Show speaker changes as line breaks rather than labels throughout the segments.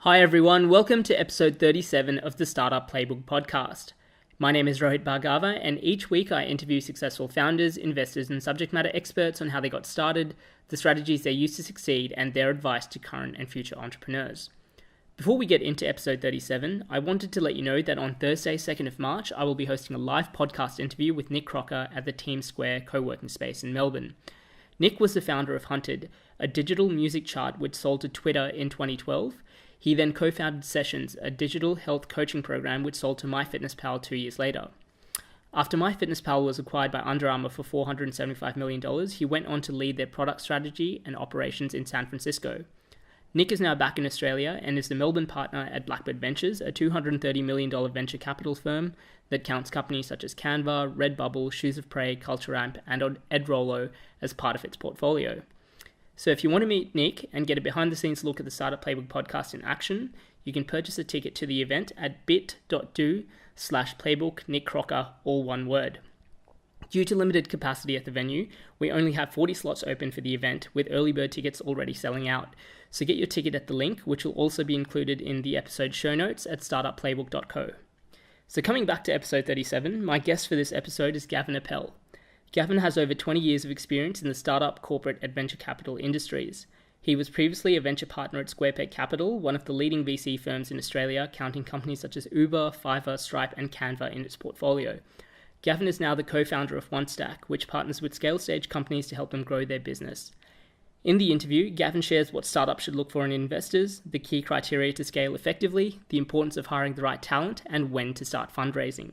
Hi everyone, welcome to episode 37 of the Startup Playbook Podcast. My name is Rohit Bhargava, and each week I interview successful founders, investors, and subject matter experts on how they got started, the strategies they used to succeed, and their advice to current and future entrepreneurs. Before we get into episode 37, I wanted to let you know that on Thursday, 2nd of March, I will be hosting a live podcast interview with Nick Crocker at the Team Square co-working space in Melbourne. Nick was the founder of Hunted, a digital music chart which sold to Twitter in 2012. He then co-founded Sessions, a digital health coaching program which sold to MyFitnessPal 2 years later. After MyFitnessPal was acquired by Under Armour for $475 million, he went on to lead their product strategy and operations in San Francisco. Nick is now back in Australia and is the Melbourne partner at Blackbird Ventures, a $230 million venture capital firm that counts companies such as Canva, Redbubble, Shoes of Prey, Culture Amp, and EdRollo as part of its portfolio. So if you want to meet Nick and get a behind-the-scenes look at the Startup Playbook podcast in action, you can purchase a ticket to the event at bit.do/playbook Nick Crocker, all one word. Due to limited capacity at the venue, we only have 40 slots open for the event, with early bird tickets already selling out. So get your ticket at the link, which will also be included in the episode show notes at startupplaybook.co. So coming back to episode 37, my guest for this episode is Gavin Appel. Gavin has over 20 years of experience in the startup, corporate, and venture capital industries. He was previously a venture partner at SquarePeg Capital, one of the leading VC firms in Australia, counting companies such as Uber, Fiverr, Stripe, and Canva in its portfolio. Gavin is now the co-founder of OneStack, which partners with scale-stage companies to help them grow their business. In the interview, Gavin shares what startups should look for in investors, the key criteria to scale effectively, the importance of hiring the right talent, and when to start fundraising.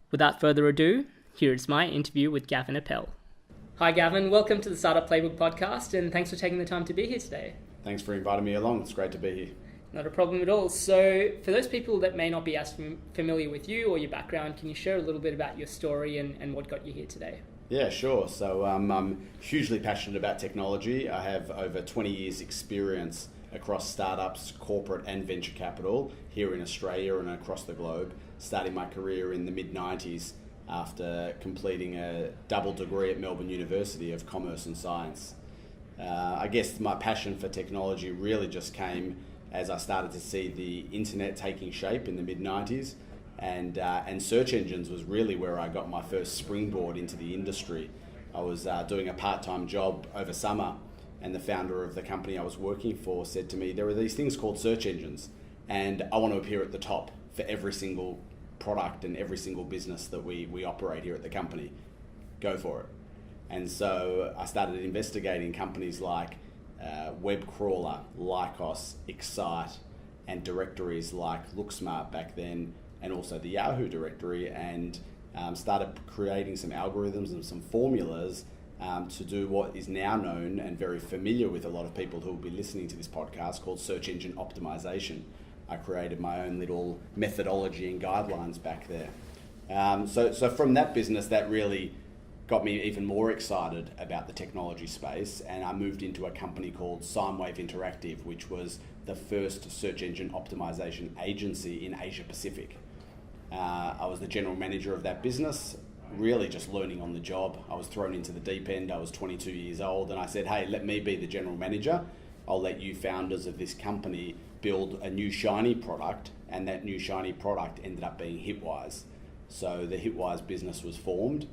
Without further ado, here's my interview with Gavin Appel. Hi Gavin, welcome to the Startup Playbook Podcast, and thanks for taking the time to be here today.
Thanks for inviting me along. It's great to be here.
Not a problem at all. So for those people that may not be as familiar with you or your background, can you share a little bit about your story and what got you here today?
Yeah, sure. So I'm hugely passionate about technology. I have over 20 years experience across startups, corporate and venture capital here in Australia and across the globe, starting my career in the mid-90s after completing a double degree at Melbourne University of Commerce and Science. I guess my passion for technology really just came as I started to see the internet taking shape in the mid-90s, and search engines was really where I got my first springboard into the industry. I was doing a part-time job over summer, and the founder of the company I was working for said to me, there are these things called search engines, and I want to appear at the top for every single product and every single business that we operate here at the company. Go for it. And so I started investigating companies like Webcrawler, Lycos, Excite, and directories like LookSmart back then, and also the Yahoo directory, and started creating some algorithms and some formulas to do what is now known and very familiar with a lot of people who will be listening to this podcast, called search engine optimization. I created my own little methodology and guidelines back there. So from that business, that really got me even more excited about the technology space, and I moved into a company called Sinewave Interactive, which was the first search engine optimization agency in Asia Pacific. I was the general manager of that business, really just learning on the job. I was thrown into the deep end. I was 22 years old, and I said, hey, let me be the general manager. I'll let you founders of this company build a new shiny product, and that new shiny product ended up being Hitwise. So the Hitwise business was formed.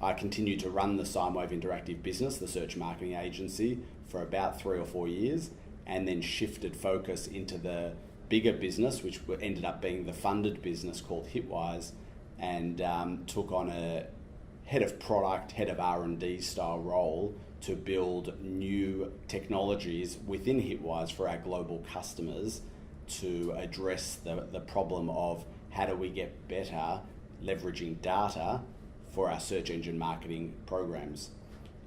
I continued to run the Sinewave Interactive business, the search marketing agency, for about 3 or 4 years, and then shifted focus into the bigger business, which ended up being the funded business called Hitwise, and took on a head of product, head of R&D style role to build new technologies within Hitwise for our global customers to address the problem of how do we get better leveraging data for our search engine marketing programs.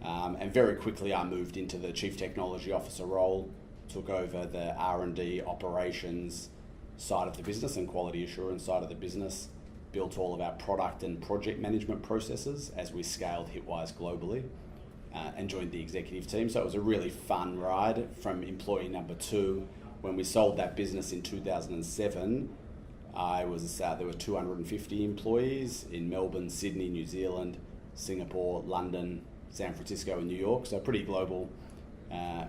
And very quickly I moved into the Chief Technology Officer role, took over the R&D operations side of the business and quality assurance side of the business, built all of our product and project management processes as we scaled Hitwise globally, and joined the executive team. So it was a really fun ride from employee number 2. When we sold that business in 2007, there were 250 employees in Melbourne, Sydney, New Zealand, Singapore, London, San Francisco, and New York. So a pretty global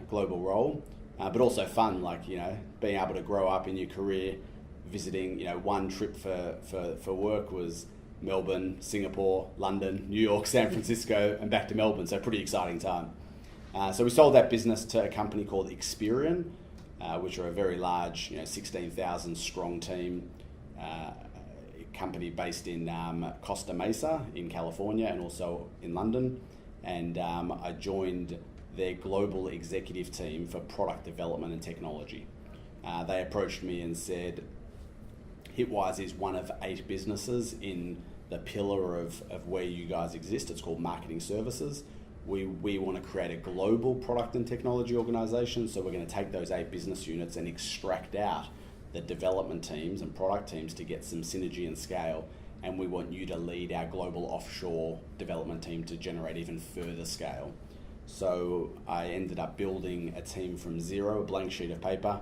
role. but also fun, like, being able to grow up in your career, visiting, one trip for work was Melbourne, Singapore, London, New York, San Francisco, and back to Melbourne. So pretty exciting time. So we sold that business to a company called Experian, which are a very large, 16,000 strong team, company based in Costa Mesa in California and also in London. And I joined their global executive team for product development and technology. They approached me and said, Hitwise is one of 8 businesses in the pillar of where you guys exist. It's called marketing services. We want to create a global product and technology organization, so we're going to take those 8 business units and extract out the development teams and product teams to get some synergy and scale, and we want you to lead our global offshore development team to generate even further scale. So I ended up building a team from zero, a blank sheet of paper,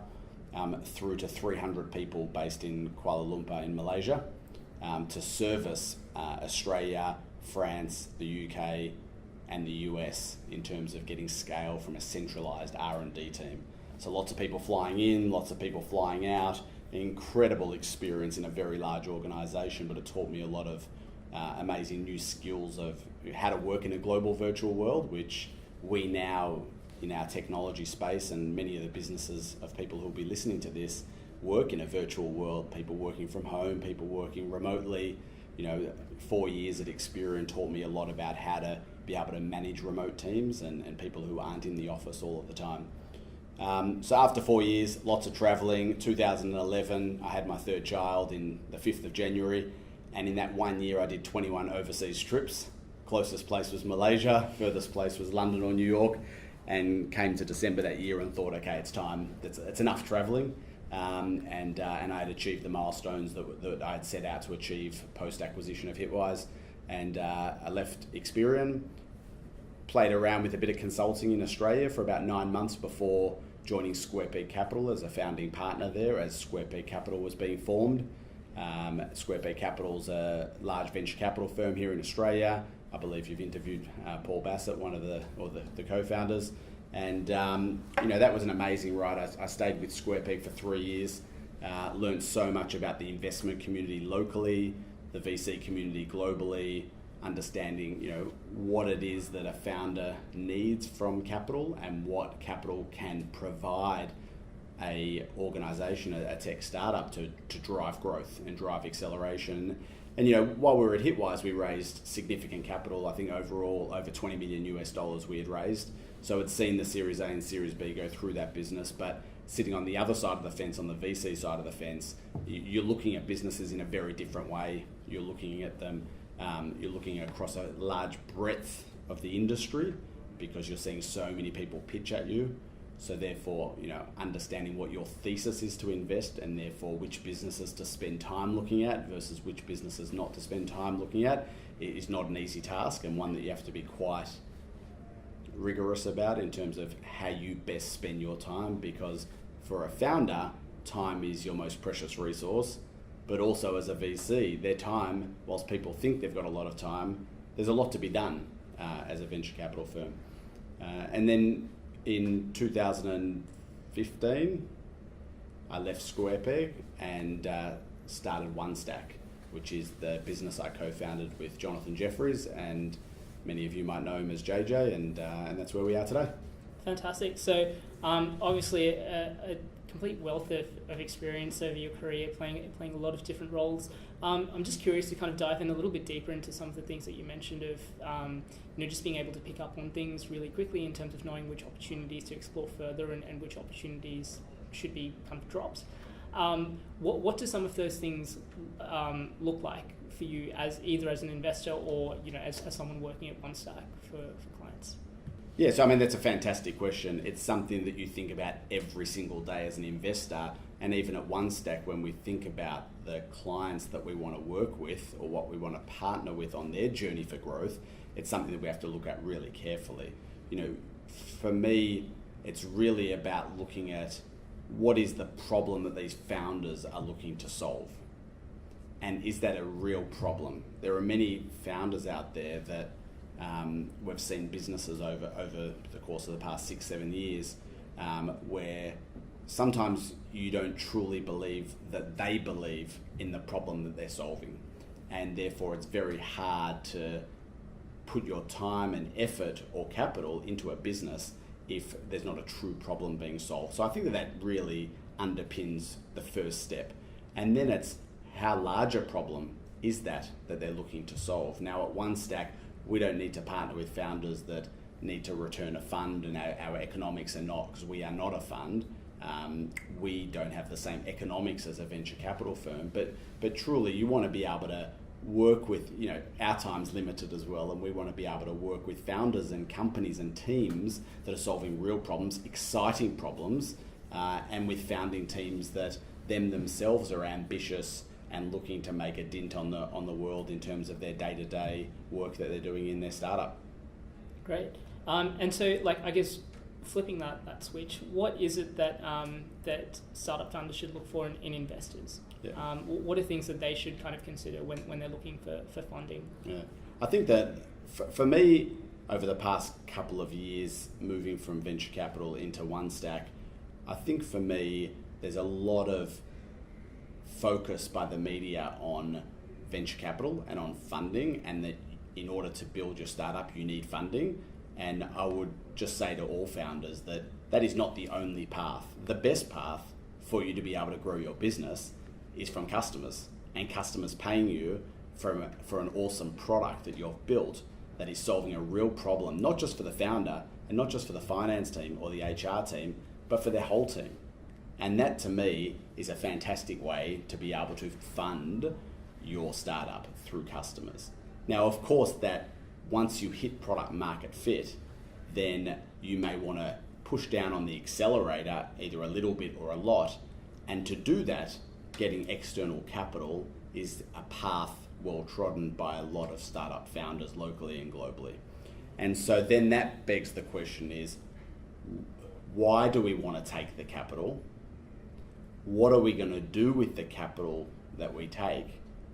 through to 300 people based in Kuala Lumpur in Malaysia, to service Australia, France, the UK, and the US in terms of getting scale from a centralized R&D team. So lots of people flying in, lots of people flying out, incredible experience in a very large organization, but it taught me a lot of amazing new skills of how to work in a global virtual world, which we now, in our technology space, and many of the businesses of people who will be listening to this, work in a virtual world, people working from home, people working remotely. 4 years at Experian taught me a lot about how to be able to manage remote teams and people who aren't in the office all of the time. So after 4 years, lots of traveling. 2011, I had my third child in the 5th of January. And in that 1 year, I did 21 overseas trips. Closest place was Malaysia, furthest place was London or New York, and came to December that year and thought, okay, it's time. It's enough traveling. And I had achieved the milestones that I had set out to achieve post-acquisition of Hitwise. And I left Experian, played around with a bit of consulting in Australia for about 9 months before joining Square Peg Capital as a founding partner there as Square Peg Capital was being formed. Square Peg Capital's a large venture capital firm here in Australia. I believe you've interviewed Paul Bassett, one of the co-founders. And that was an amazing ride. I stayed with Square Peg for 3 years, learned so much about the investment community locally, the VC community globally, understanding what it is that a founder needs from capital and what capital can provide a organization, a tech startup to drive growth and drive acceleration. And while we were at Hitwise, we raised significant capital. I think overall over $20 million US we had raised. So it's seen the Series A and Series B go through that business, but sitting on the other side of the fence, on the VC side of the fence, you're looking at businesses in a very different way. You're looking at them, you're looking across a large breadth of the industry because you're seeing so many people pitch at you. So therefore, understanding what your thesis is to invest and therefore which businesses to spend time looking at versus which businesses not to spend time looking at is not an easy task, and one that you have to be quite rigorous about in terms of how you best spend your time, because for a founder, time is your most precious resource, but also as a VC, their time, whilst people think they've got a lot of time, there's a lot to be done as a venture capital firm. And then in 2015, I left Square Peg and started OneStack, which is the business I co-founded with Jonathan Jeffries, and many of you might know him as JJ, and that's where we are today.
Fantastic. So obviously a complete wealth of experience over your career, playing a lot of different roles. I'm just curious to kind of dive in a little bit deeper into some of the things that you mentioned of just being able to pick up on things really quickly in terms of knowing which opportunities to explore further and which opportunities should be kind of dropped. What do some of those things look like for you as either as an investor or as someone working at OneStack for clients?
Yeah, so that's a fantastic question. It's something that you think about every single day as an investor, and even at OneStack, when we think about the clients that we want to work with or what we want to partner with on their journey for growth, it's something that we have to look at really carefully. For me, it's really about looking at what is the problem that these founders are looking to solve. And is that a real problem? There are many founders out there that we've seen businesses over the course of the past 6-7 years where sometimes you don't truly believe that they believe in the problem that they're solving. And therefore it's very hard to put your time and effort or capital into a business if there's not a true problem being solved. So I think that really underpins the first step. And then it's how large a problem is that they're looking to solve. Now at OneStack, we don't need to partner with founders that need to return a fund, and our economics are not, because we are not a fund. We don't have the same economics as a venture capital firm, but truly you want to be able to work with, our time's limited as well, and we want to be able to work with founders and companies and teams that are solving real problems, exciting problems, and with founding teams that themselves are ambitious and looking to make a dent on the world in terms of their day-to-day work that they're doing in their startup.
Great. And so, I guess, flipping that switch, what is it that startup founders should look for in investors?
Yeah.
What are things that they should kind of consider when they're looking for funding?
Yeah. I think that for me, over the past couple of years, moving from venture capital into OneStack, I think for me, there's a lot of focus by the media on venture capital and on funding, and that in order to build your startup, you need funding. And I would just say to all founders that is not the only path. The best path for you to be able to grow your business is from customers, and customers paying you for an awesome product that you've built that is solving a real problem, not just for the founder and not just for the finance team or the HR team, but for their whole team. And that to me is a fantastic way to be able to fund your startup through customers. Now, of course, that once you hit product market fit, then you may want to push down on the accelerator either a little bit or a lot. And to do that, getting external capital is a path well trodden by a lot of startup founders locally and globally. And so then that begs the question is, why do we want to take the capital? What are we going to do with the capital that we take?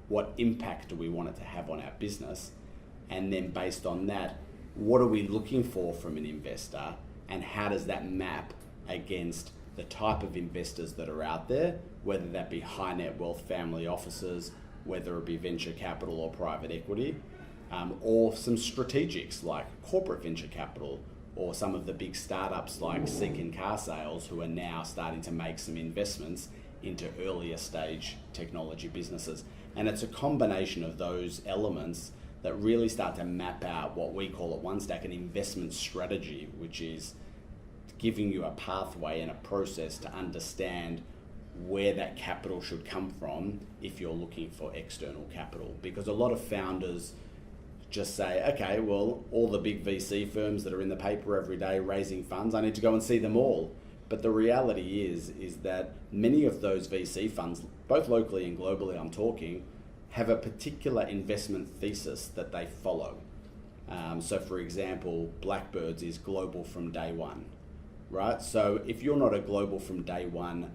What impact do we want it to have on our business? And then based on that, what are we looking for from an investor, and how does that map against the type of investors that are out there, whether that be high net wealth family offices, whether it be venture capital or private equity, or some strategics like corporate venture capital, or some of the big startups like Seek and Car Sales, who are now starting to make some investments into earlier stage technology businesses. And it's a combination of those elements that really start to map out what we call at OneStack an investment strategy, which is giving you a pathway and a process to understand where that capital should come from if you're looking for external capital. Because a lot of founders just say, okay, well, all the big VC firms that are in the paper every day raising funds, I need to go and see them all. But the reality is that many of those VC funds, both locally and globally I'm talking, have a particular investment thesis that they follow. So for example, Blackbird's is global from day one, right? So if you're not a global from day one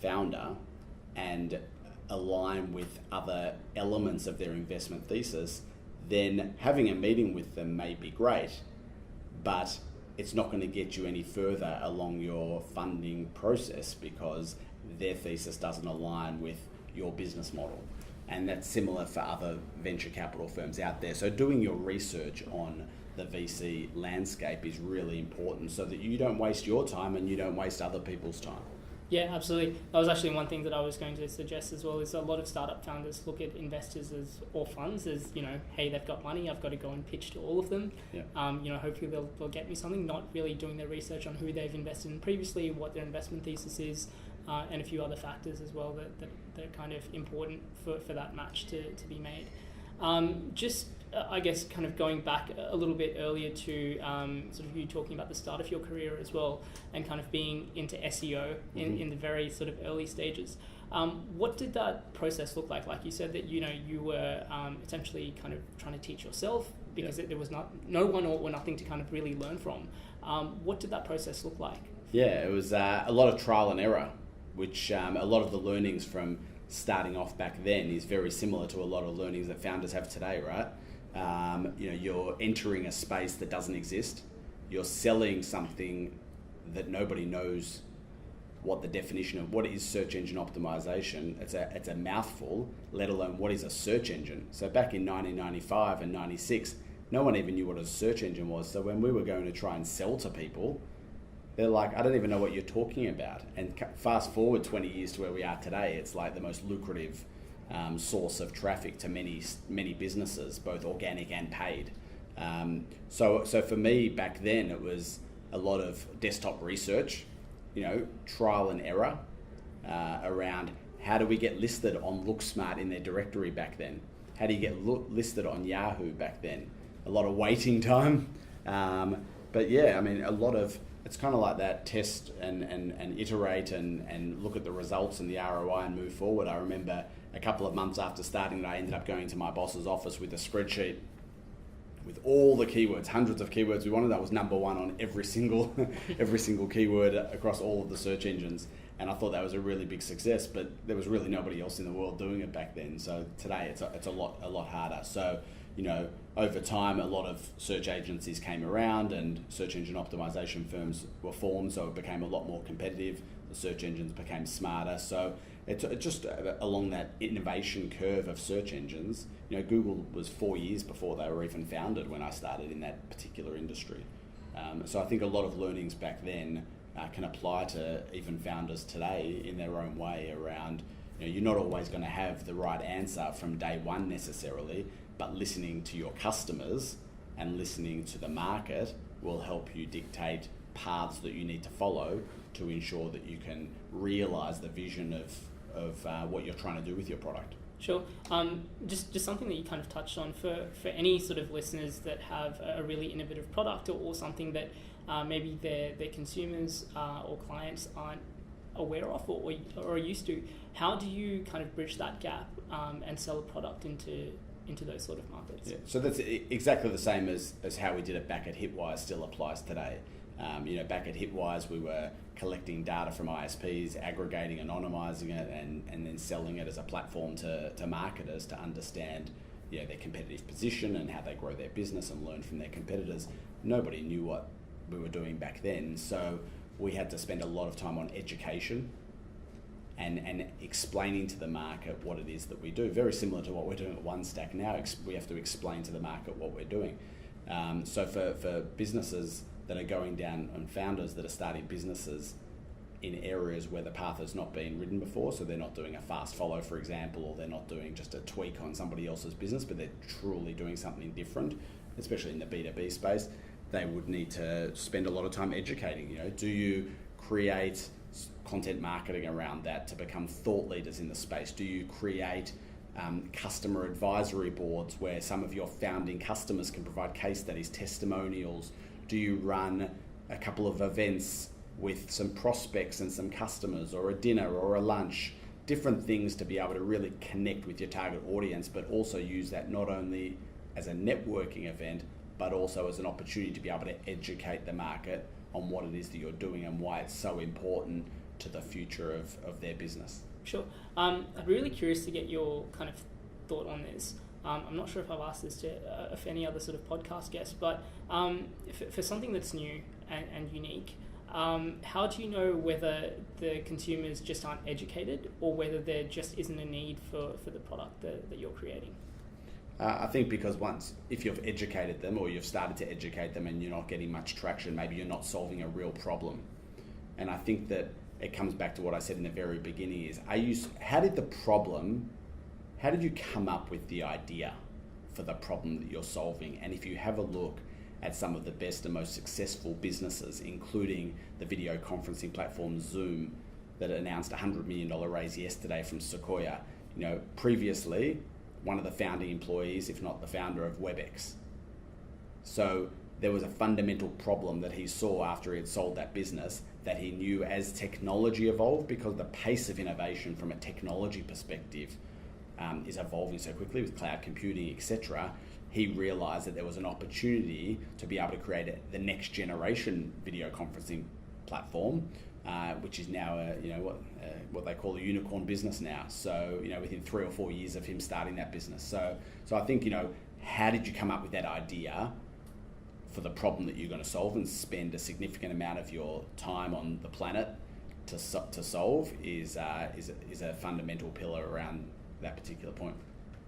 founder and align with other elements of their investment thesis, then having a meeting with them may be great, but it's not going to get you any further along your funding process because their thesis doesn't align with your business model. And that's similar for other venture capital firms out there. So doing your research on the VC landscape is really important so that you don't waste your time and you don't waste other people's time.
Yeah, absolutely. That was actually one thing that I was going to suggest as well, is a lot of startup founders look at investors or funds as, hey, they've got money, I've got to go and pitch to all of them. Yeah. Hopefully they'll get me something, not really doing their research on who they've invested in previously, what their investment thesis is, and a few other factors as well that are kind of important for that match to be made. I guess kind of going back a little bit earlier to sort of you talking about the start of your career as well, and kind of being into SEO in the very sort of early stages. What did that process look like? Like you said that you were essentially kind of trying to teach yourself because there was no one or nothing to kind of really learn from. What did that process look like? Yeah,
it was a lot of trial and error, which a lot of the learnings from starting off back then is very similar to a lot of learnings that founders have today, right? You're entering a space that doesn't exist. You're selling something that nobody knows what the definition of what is search engine optimization. It's a mouthful, let alone what is a search engine. So back in 1995 and 96, no one even knew what a search engine was. So when we were going to try and sell to people, they're like, I don't even know what you're talking about. And fast forward 20 years to where we are today, it's like the most lucrative source of traffic to many businesses, both organic and paid. So for me back then, it was a lot of desktop research, trial and error around how do we get listed on LookSmart in their directory back then? How do you get listed on Yahoo back then? A lot of waiting time. But yeah, I mean, it's kind of like that, test and iterate and look at the results and the ROI and move forward. I remember a couple of months after starting, I ended up going to my boss's office with a spreadsheet with all the keywords, hundreds of keywords we wanted. I was number one on every single keyword across all of the search engines. And I thought that was a really big success, but there was really nobody else in the world doing it back then. So today it's a lot harder. So, over time, a lot of search agencies came around and search engine optimization firms were formed. So it became a lot more competitive. The search engines became smarter. So it's just along that innovation curve of search engines. Google was 4 years before they were even founded when I started in that particular industry. So I think a lot of learnings back then can apply to even founders today in their own way around, you're not always going to have the right answer from day one necessarily, but listening to your customers and listening to the market will help you dictate paths that you need to follow to ensure that you can realize the vision of what you're trying to do with your product.
Sure. Just something that you kind of touched on for any sort of listeners that have a really innovative product or something that maybe their consumers or clients aren't aware of or are used to. How do you kind of bridge that gap and sell a product into those sort of markets?
Yeah. So that's exactly the same as how we did it back at Hitwise still applies today. Back at Hitwise, we were collecting data from ISPs, aggregating, anonymizing it, and then selling it as a platform to marketers to understand their competitive position and how they grow their business and learn from their competitors. Nobody knew what we were doing back then, so we had to spend a lot of time on education and explaining to the market what it is that we do. Very similar to what we're doing at OneStack now. We have to explain to the market what we're doing. So for businesses that are going down and founders that are starting businesses in areas where the path has not been ridden before, so they're not doing a fast follow, for example, or they're not doing just a tweak on somebody else's business, but they're truly doing something different, especially in the B2B space, they would need to spend a lot of time educating. Do you create content marketing around that to become thought leaders in the space? Do you create customer advisory boards where some of your founding customers can provide case studies, testimonials? Do you run a couple of events with some prospects and some customers, or a dinner or a lunch? Different things to be able to really connect with your target audience, but also use that not only as a networking event, but also as an opportunity to be able to educate the market on what it is that you're doing and why it's so important to the future of their business.
Sure. I'm really curious to get your kind of thought on this. I'm not sure if I've asked this to any other sort of podcast guests, but for something that's new and unique, how do you know whether the consumers just aren't educated or whether there just isn't a need for the product that you're creating?
I think because if you've educated them or you've started to educate them and you're not getting much traction, maybe you're not solving a real problem. And I think that it comes back to what I said in the very beginning is, how did you come up with the idea for the problem that you're solving? And if you have a look at some of the best and most successful businesses, including the video conferencing platform Zoom that announced a $100 million raise yesterday from Sequoia, previously, one of the founding employees, if not the founder of WebEx. So there was a fundamental problem that he saw after he had sold that business that he knew as technology evolved, because the pace of innovation from a technology perspective is evolving so quickly with cloud computing, etc. He realized that there was an opportunity to be able to create the next generation video conferencing platform, which is now what they call a unicorn business now. So within 3 or 4 years of him starting that business. So I think how did you come up with that idea? for the problem that you're going to solve and spend a significant amount of your time on the planet to solve is a fundamental pillar around that particular point.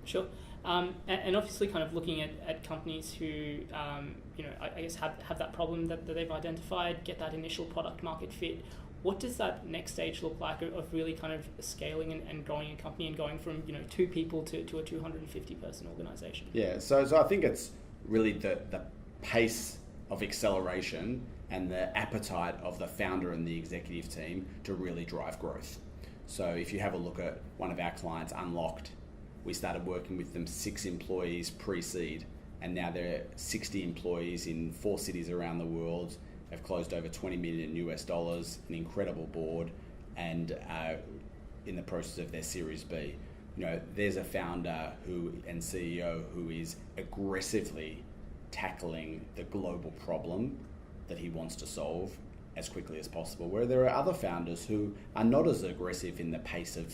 Sure. And obviously kind of looking at companies who, I guess have that problem that they've identified, get that initial product market fit. What does that next stage look like of really kind of scaling and growing a company and going from 2 people to a 250 person organization?
Yeah, so I think it's really the pace of acceleration and the appetite of the founder and the executive team to really drive growth. So if you have a look at one of our clients, Unlocked, we started working with them 6 employees pre-seed, and now they're 60 employees in 4 cities around the world. They've closed over $20 million US, an incredible board, and in the process of their Series B. There's a founder and CEO who is aggressively tackling the global problem that he wants to solve as quickly as possible, where there are other founders who are not as aggressive in the pace of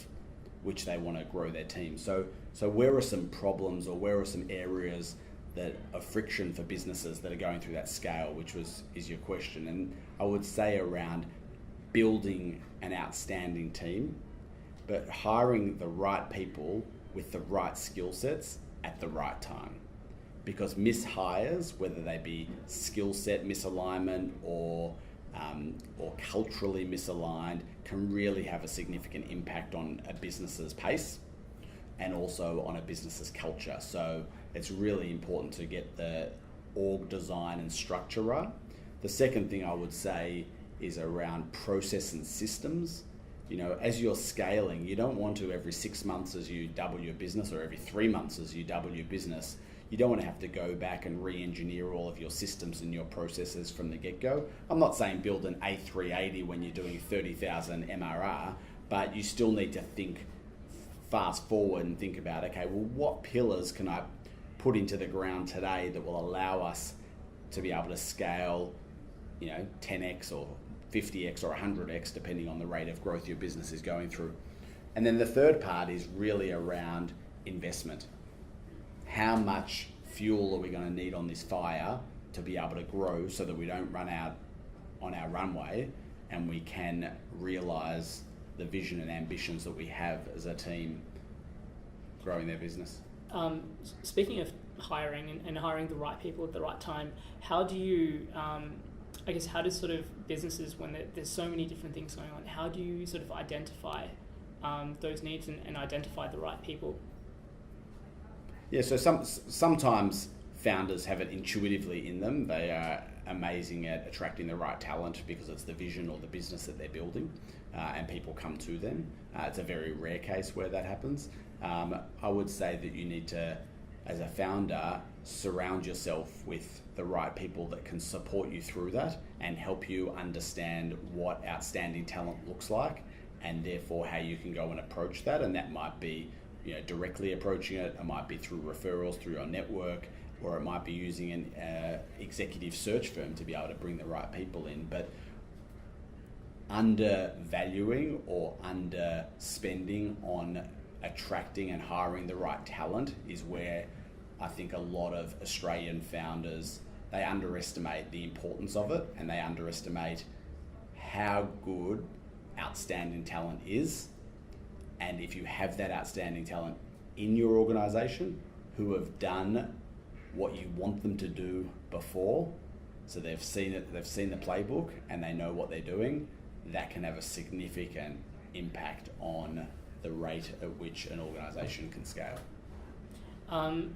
which they want to grow their team. So where are some problems, or where are some areas that are friction for businesses that are going through that scale, which is your question. And I would say around building an outstanding team, but hiring the right people with the right skill sets at the right time. Because mishires, whether they be skill set misalignment or culturally misaligned, can really have a significant impact on a business's pace and also on a business's culture. So it's really important to get the org design and structure right. The second thing I would say is around process and systems. As you're scaling, you don't want to every 6 months as you double your business, or every 3 months as you double your business, you don't want to have to go back and re-engineer all of your systems and your processes from the get-go. I'm not saying build an A380 when you're doing 30,000 MRR, but you still need to think fast forward and think about, okay, well, what pillars can I put into the ground today that will allow us to be able to scale, 10x or 50x or 100x, depending on the rate of growth your business is going through. And then the third part is really around investment. How much fuel are we going to need on this fire to be able to grow so that we don't run out on our runway and we can realize the vision and ambitions that we have as a team growing their business?
Speaking of hiring and hiring the right people at the right time, how do you, how does sort of businesses, when there's so many different things going on, how do you sort of identify those needs and identify the right people?
Yeah, so sometimes founders have it intuitively in them. They are amazing at attracting the right talent because it's the vision or the business that they're building, and people come to them. It's a very rare case where that happens. I would say that you need to, as a founder, surround yourself with the right people that can support you through that and help you understand what outstanding talent looks like, and therefore how you can go and approach that. And that might be directly approaching it might be through referrals through your network, or it might be using an executive search firm to be able to bring the right people in. But undervaluing or underspending on attracting and hiring the right talent is where I think a lot of Australian founders, they underestimate the importance of it, and they underestimate how good outstanding talent is. And if you have that outstanding talent in your organization who have done what you want them to do before, so they've seen it, they've seen the playbook and they know what they're doing, that can have a significant impact on the rate at which an organization can scale.
On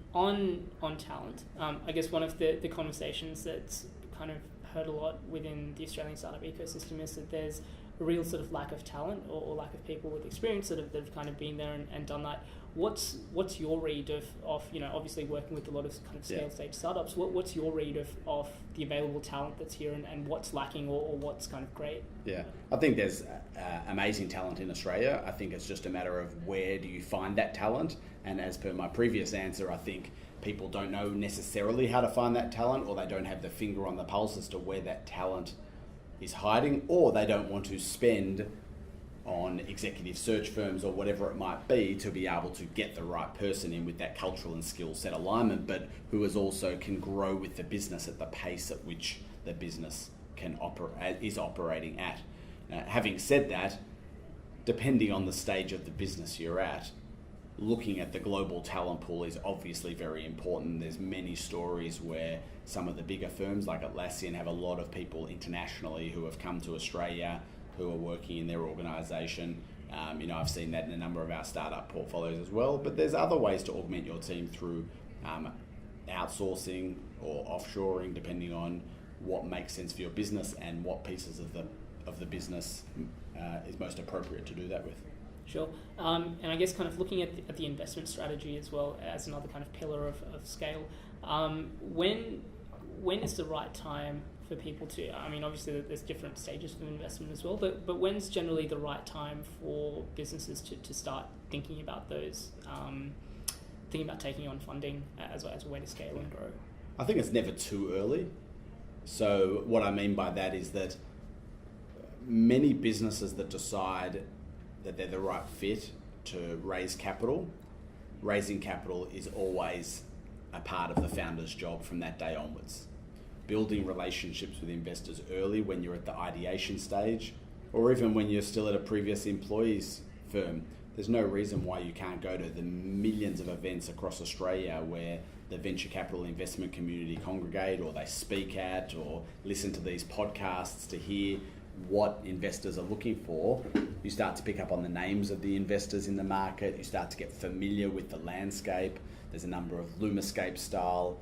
talent, I guess one of the conversations that's kind of heard a lot within the Australian startup ecosystem is that there's a real sort of lack of talent or lack of people with experience that have kind of been there and done that. What's your read of obviously working with a lot of kind of scale stage startups, what's your read of the available talent that's here and what's lacking or what's kind of great?
Yeah, I think there's amazing talent in Australia. I think it's just a matter of where do you find that talent, and as per my previous answer, I think people don't know necessarily how to find that talent, or they don't have the finger on the pulse as to where that talent is hiding, or they don't want to spend on executive search firms or whatever it might be to be able to get the right person in with that cultural and skill set alignment, but who can grow with the business at the pace at which the business is operating at. Having said that, depending on the stage of the business you're at, looking at the global talent pool is obviously very important. There's many stories where some of the bigger firms like Atlassian have a lot of people internationally who have come to Australia who are working in their organisation. I've seen that in a number of our startup portfolios as well, but there's other ways to augment your team through outsourcing or offshoring, depending on what makes sense for your business and what pieces of the business is most appropriate to do that with.
Sure. And I guess kind of looking at the investment strategy as well as another kind of pillar of scale, when is the right time for people to, obviously there's different stages of investment as well, but when's generally the right time for businesses to start thinking about those, thinking about taking on funding as a way to scale and grow?
I think it's never too early. So what I mean by that is that many businesses that decide that they're the right fit to raise capital, raising capital is always a part of the founder's job from that day onwards. Building relationships with investors early when you're at the ideation stage, or even when you're still at a previous employee's firm. There's no reason why you can't go to the millions of events across Australia where the venture capital investment community congregate, or they speak at, or listen to these podcasts to hear what investors are looking for. You start to pick up on the names of the investors in the market. You start to get familiar with the landscape. There's a number of Lumascape style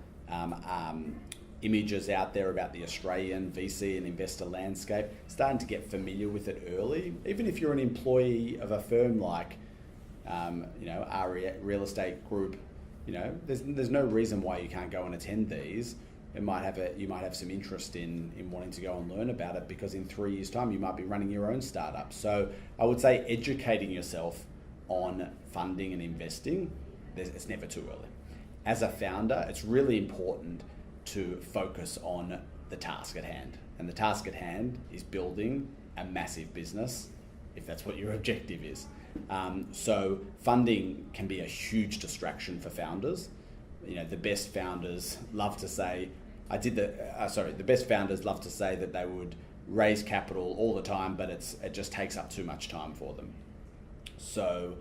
images out there about the Australian VC and investor landscape. Starting to get familiar with it early, even if you're an employee of a firm like our real estate group. There's no reason why you can't go and attend these. You might have some interest in wanting to go and learn about it, because in 3 years' time you might be running your own startup. So I would say educating yourself on funding and investing, it's never too early. As a founder, it's really important to focus on the task at hand. And the task at hand is building a massive business, if that's what your objective is. So funding can be a huge distraction for founders. The best founders love to say, the best founders love to say that they would raise capital all the time, but it just takes up too much time for them. So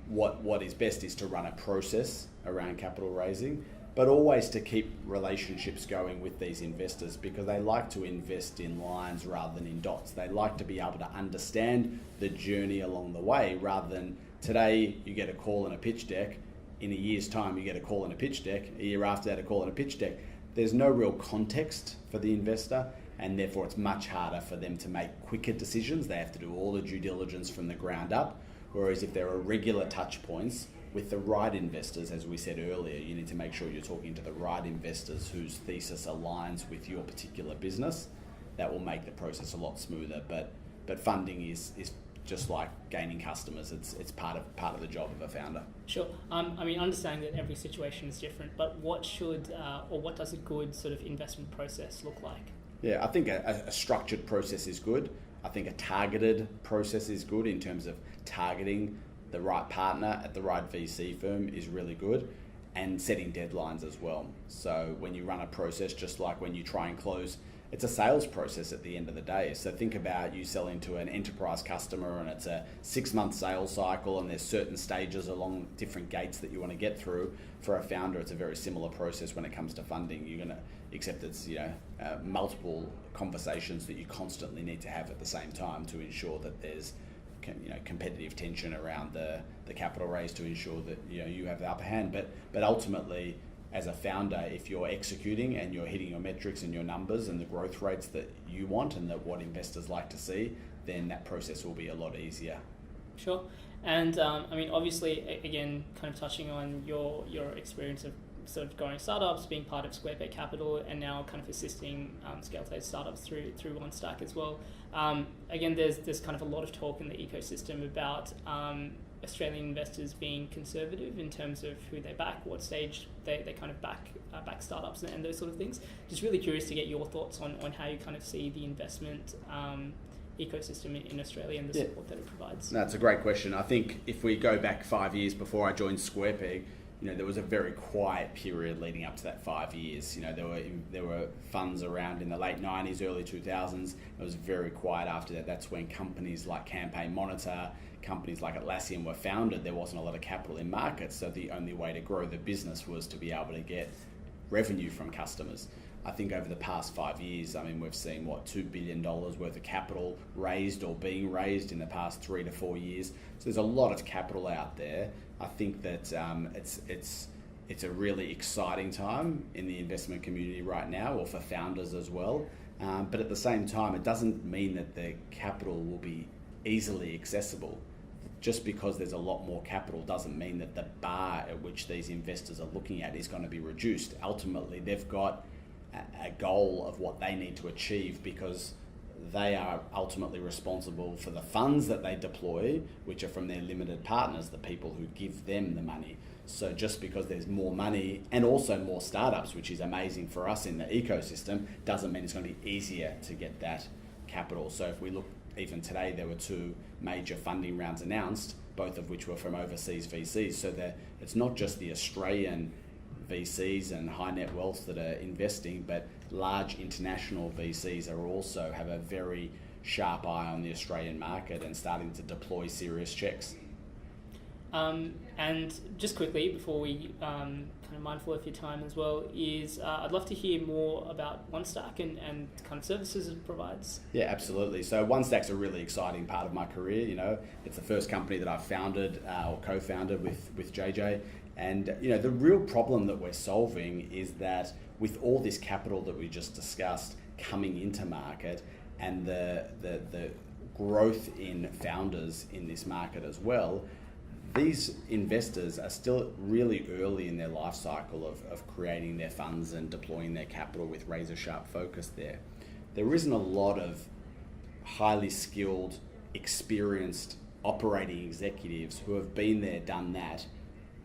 what is best is to run a process around capital raising, but always to keep relationships going with these investors, because they like to invest in lines rather than in dots. They like to be able to understand the journey along the way, rather than today you get a call and a pitch deck, in a year's time you get a call and a pitch deck, a year after that a call and a pitch deck. There's no real context for the investor, and therefore it's much harder for them to make quicker decisions. They have to do all the due diligence from the ground up, whereas if there are regular touch points with the right investors, as we said earlier, you need to make sure you're talking to the right investors whose thesis aligns with your particular business. That will make the process a lot smoother. But funding is just like gaining customers. It's part of the job of a founder.
Sure. Understanding that every situation is different, but what does a good sort of investment process look like?
Yeah, I think a structured process is good. I think a targeted process is good in terms of targeting the right partner at the right VC firm is really good, and setting deadlines as well. So when you run a process, just like when you try and close, it's a sales process at the end of the day. So think about you selling to an enterprise customer, and it's a 6-month sales cycle, and there's certain stages along different gates that you want to get through. For a founder, it's a very similar process when it comes to funding. Except it's multiple conversations that you constantly need to have at the same time to ensure that there's competitive tension around the capital raise to ensure that you have the upper hand. But ultimately, as a founder, if you're executing and you're hitting your metrics and your numbers and the growth rates that you want and that what investors like to see, then that process will be a lot easier.
Sure. And obviously, again, kind of touching on your experience of sort of growing startups, being part of Square Capital, and now kind of assisting scale stage startups through OneStack as well. Again, there's kind of a lot of talk in the ecosystem about Australian investors being conservative in terms of who they back, what stage they kind of back startups and those sort of things. Just really curious to get your thoughts on how you kind of see the investment ecosystem in Australia and the support that it provides?
That's a great question. I think if we go back 5 years before I joined SquarePeg, there was a very quiet period leading up to that 5 years. There were funds around in the late 90s, early 2000s. It was very quiet after that. That's when companies like Campaign Monitor, companies like Atlassian were founded. There wasn't a lot of capital in markets, so the only way to grow the business was to be able to get revenue from customers. I think over the past 5 years, we've seen $2 billion worth of capital raised or being raised in the past 3 to 4 years. So there's a lot of capital out there. I think that it's a really exciting time in the investment community right now, or for founders as well. But at the same time, it doesn't mean that the capital will be easily accessible. Just because there's a lot more capital doesn't mean that the bar at which these investors are looking at is going to be reduced. Ultimately, they've got a goal of what they need to achieve, because they are ultimately responsible for the funds that they deploy, which are from their limited partners, the people who give them the money. So just because there's more money and also more startups, which is amazing for us in the ecosystem, doesn't mean it's going to be easier to get that capital. So if we look, even today, there were 2 major funding rounds announced, both of which were from overseas VCs. So that it's not just the Australian VCs and high net wealth that are investing, but large international VCs are also have a very sharp eye on the Australian market and starting to deploy serious checks.
And just quickly, before we kind of mindful of your time as well, is I'd love to hear more about OneStack and the kind of services it provides.
Yeah, absolutely. So OneStack's a really exciting part of my career. It's the first company that I've founded or co-founded with JJ. And the real problem that we're solving is that with all this capital that we just discussed coming into market, and the growth in founders in this market as well, these investors are still really early in their life cycle of creating their funds and deploying their capital with razor sharp focus there. There isn't a lot of highly skilled, experienced operating executives who have been there, done that,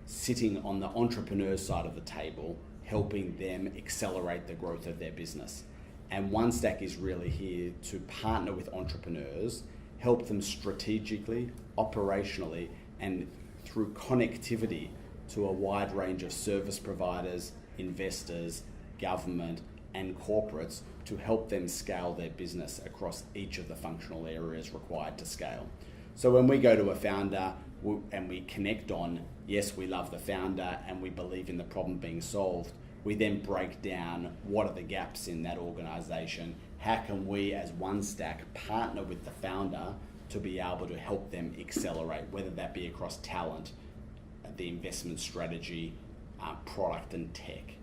sitting on the entrepreneur side of the table, helping them accelerate the growth of their business. And OneStack is really here to partner with entrepreneurs, help them strategically, operationally, and through connectivity to a wide range of service providers, investors, government, and corporates to help them scale their business across each of the functional areas required to scale. So when we go to a founder and we connect on, yes, we love the founder and we believe in the problem being solved, we then break down what are the gaps in that organization. How can we as OneStack partner with the founder to be able to help them accelerate, whether that be across talent, the investment strategy, product and tech,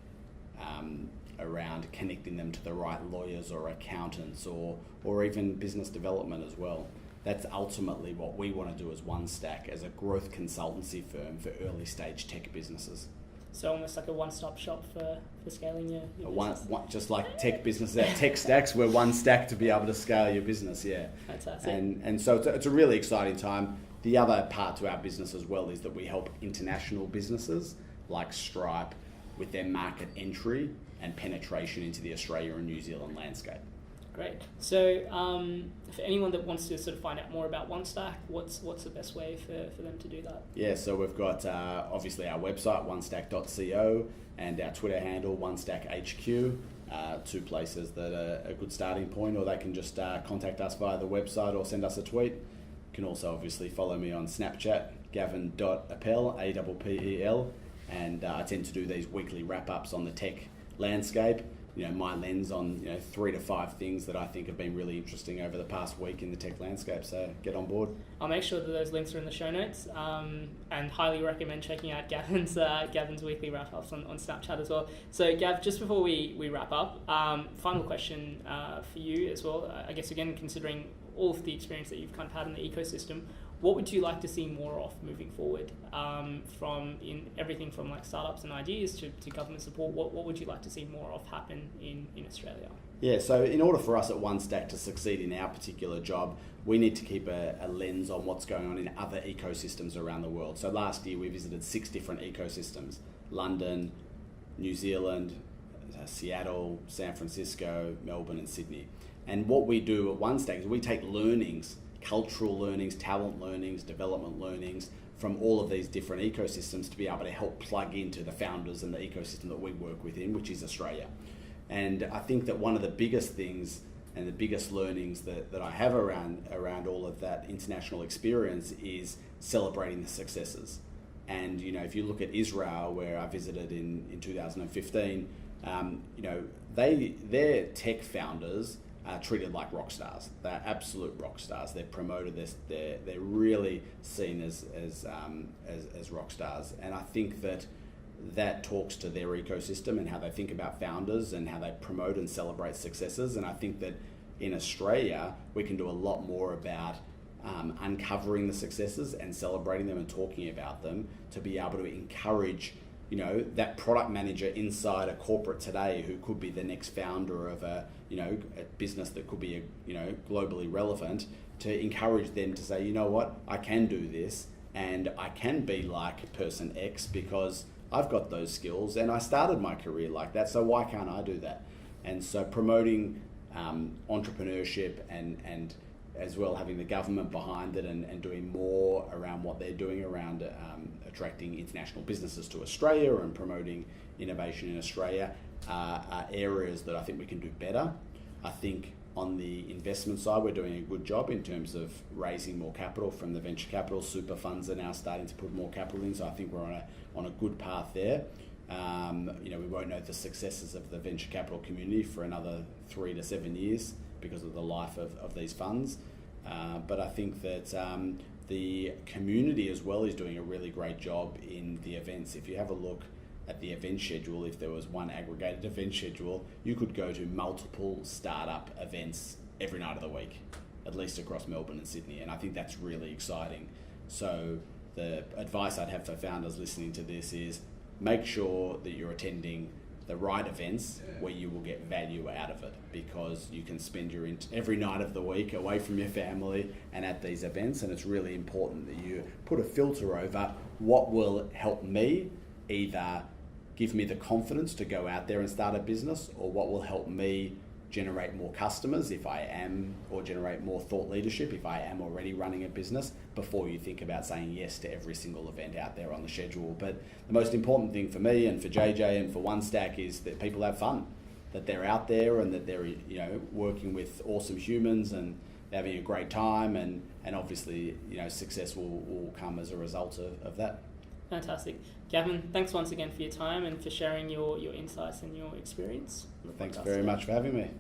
around connecting them to the right lawyers or accountants or even business development as well. That's ultimately what we want to do as OneStack, as a growth consultancy firm for early stage tech businesses.
So almost like a one-stop shop for scaling your business.
Just like tech businesses, tech stacks, we're OneStack to be able to scale your business, yeah.
Fantastic.
And so it's a really exciting time. The other part to our business as well is that we help international businesses like Stripe with their market entry and penetration into the Australia and New Zealand landscape.
Great. So for anyone that wants to sort of find out more about OneStack, what's the best way for them to do that?
Yeah, so we've got obviously our website, onestack.co, and our Twitter handle, OneStackHQ, 2 places that are a good starting point, or they can just contact us via the website or send us a tweet. You can also obviously follow me on Snapchat, Gavin.Appel, Appel, and I tend to do these weekly wrap-ups on the tech landscape. My lens on 3 to 5 things that I think have been really interesting over the past week in the tech landscape. So get on board.
I'll make sure that those links are in the show notes, and highly recommend checking out Gavin's weekly wrap-ups on Snapchat as well. So Gav, just before we wrap up, final question for you as well. I guess again, considering all of the experience that you've kind of had in the ecosystem, what would you like to see more of moving forward, from in everything from like startups and ideas to government support? What would you like to see more of happen in Australia?
Yeah, so in order for us at OneStack to succeed in our particular job, we need to keep a lens on what's going on in other ecosystems around the world. So last year we visited 6 different ecosystems: London, New Zealand, Seattle, San Francisco, Melbourne and Sydney. And what we do at OneStack is we take learnings, cultural learnings, talent learnings, development learnings from all of these different ecosystems to be able to help plug into the founders and the ecosystem that we work within, which is Australia. And I think that one of the biggest things and the biggest learnings that I have around all of that international experience is celebrating the successes. And if you look at Israel, where I visited in 2015, their tech founders are treated like rock stars. They're absolute rock stars. They're promoted. They're really seen as rock stars. And I think that talks to their ecosystem and how they think about founders and how they promote and celebrate successes. And I think that in Australia, we can do a lot more about uncovering the successes and celebrating them and talking about them to be able to encourage that product manager inside a corporate today who could be the next founder of a business that could be globally relevant, to encourage them to say, you know what, I can do this and I can be like person X because I've got those skills and I started my career like that, so why can't I do that? And so promoting entrepreneurship and as well having the government behind it and doing more around what they're doing around attracting international businesses to Australia and promoting innovation in Australia are areas that I think we can do better. I think on the investment side, we're doing a good job in terms of raising more capital from the venture capital. Super funds are now starting to put more capital in, so I think we're on a good path there. We won't know the successes of the venture capital community for another 3 to 7 years because of the life of these funds. But I think that the community as well is doing a really great job in the events. If you have a look at the event schedule, if there was one aggregated event schedule, you could go to multiple startup events every night of the week, at least across Melbourne and Sydney. And I think that's really exciting. So the advice I'd have for founders listening to this is make sure that you're attending the right events where you will get value out of it, because you can spend every night of the week away from your family and at these events, and it's really important that you put a filter over what will help me either give me the confidence to go out there and start a business, or what will help me generate more customers if I am, or generate more thought leadership if I am already running a business, before you think about saying yes to every single event out there on the schedule. But the most important thing for me and for JJ and for OneStack is that people have fun, that they're out there and that they're working with awesome humans and they're having a great time, and obviously success will come as a result of that.
Fantastic. Gavin, thanks once again for your time and for sharing your insights and your experience.
Thanks very much for having me.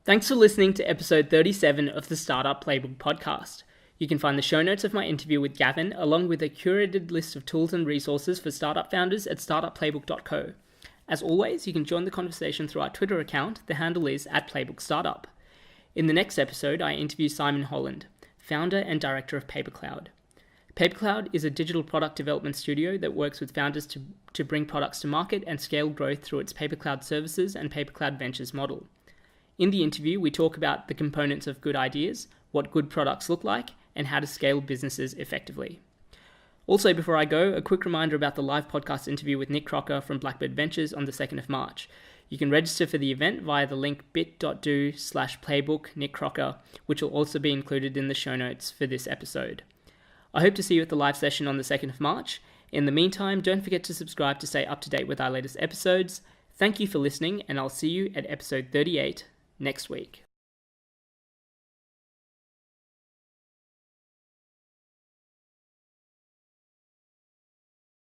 Thanks for listening to episode 37 of the Startup Playbook Podcast. You can find the show notes of my interview with Gavin, along with a curated list of tools and resources for startup founders at startupplaybook.co. As always, you can join the conversation through our Twitter account. The handle is @PlaybookStartup. In the next episode, I interview Simon Holland, founder and director of PaperCloud. PaperCloud is a digital product development studio that works with founders to bring products to market and scale growth through its PaperCloud services and PaperCloud Ventures model. In the interview, we talk about the components of good ideas, what good products look like, and how to scale businesses effectively. Also, before I go, a quick reminder about the live podcast interview with Nick Crocker from Blackbird Ventures on the 2nd of March. You can register for the event via the link bit.do/playbook-nick-crocker, which will also be included in the show notes for this episode. I hope to see you at the live session on the 2nd of March. In the meantime, don't forget to subscribe to stay up to date with our latest episodes. Thank you for listening, and I'll see you at episode 38 next week.